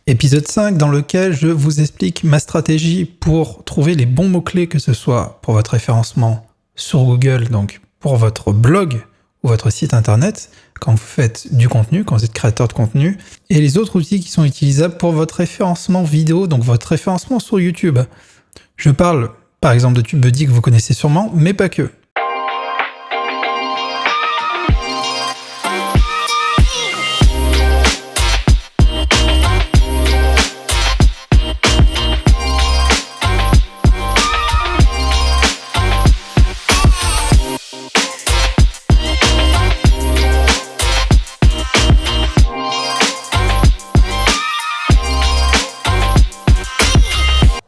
Épisode 5 dans lequel je vous explique ma stratégie pour trouver les bons mots-clés, que ce soit pour votre référencement sur Google, donc pour votre blog ou votre site internet, quand vous faites du contenu, quand vous êtes créateur de contenu, et les autres outils qui sont utilisables pour votre référencement vidéo, donc votre référencement sur YouTube. Je parle par exemple de TubeBuddy que vous connaissez sûrement, mais pas que.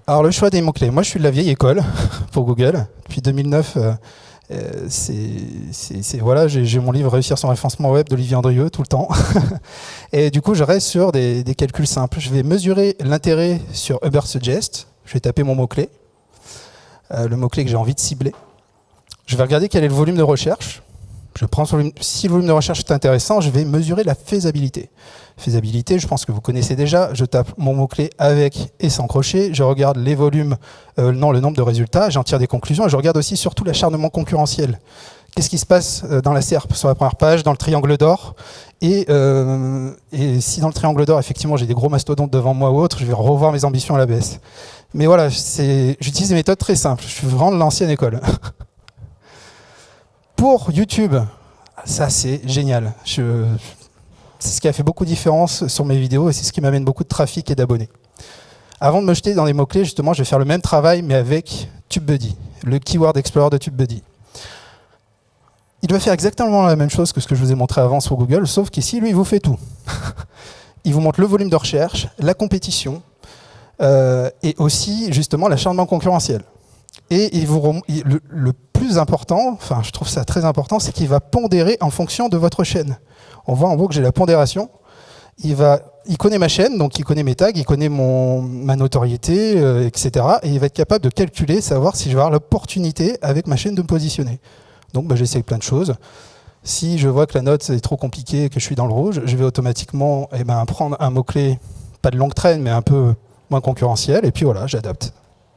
Alors le choix des mots-clés, moi je suis de la vieille école pour Google. Depuis 2009, voilà, j'ai mon livre Réussir son référencement web d'Olivier Andrieux tout le temps. Et du coup je reste sur des calculs simples. Je vais mesurer l'intérêt sur Ubersuggest. Je vais taper mon mot-clé, le mot-clé que j'ai envie de cibler. Je vais regarder quel est le volume de recherche. Je prends si le volume de recherche est intéressant, je vais mesurer la faisabilité. Faisabilité, je pense que vous connaissez déjà. Je tape mon mot-clé avec et sans crochet. Je regarde les volumes, le nombre de résultats. J'en tire des conclusions. Et je regarde aussi surtout l'acharnement concurrentiel. Qu'est-ce qui se passe dans la SERP, sur la première page, dans le triangle d'or et si dans le triangle d'or, effectivement, j'ai des gros mastodontes devant moi ou autre, je vais revoir mes ambitions à la baisse. Mais voilà, j'utilise des méthodes très simples. Je suis vraiment de l'ancienne école. Pour YouTube, ça c'est génial. C'est ce qui a fait beaucoup de différence sur mes vidéos et c'est ce qui m'amène beaucoup de trafic et d'abonnés. Avant de me jeter dans des mots-clés, justement, je vais faire le même travail mais avec TubeBuddy, le Keyword Explorer de TubeBuddy. Il va faire exactement la même chose que ce que je vous ai montré avant sur Google, sauf qu'ici, lui, il vous fait tout. Il vous montre le volume de recherche, la compétition et aussi, justement, l'acharnement concurrentiel. Et le plus important, enfin je trouve ça très important, c'est qu'il va pondérer en fonction de votre chaîne. On voit en gros que j'ai la pondération. Il connaît ma chaîne, donc il connaît mes tags, il connaît ma notoriété, etc. Et il va être capable de calculer, savoir si je vais avoir l'opportunité avec ma chaîne de me positionner. Donc j'essaye plein de choses. Si je vois que la note est trop compliquée et que je suis dans le rouge, je vais automatiquement prendre un mot-clé, pas de longue traîne, mais un peu moins concurrentiel, et puis voilà, j'adapte.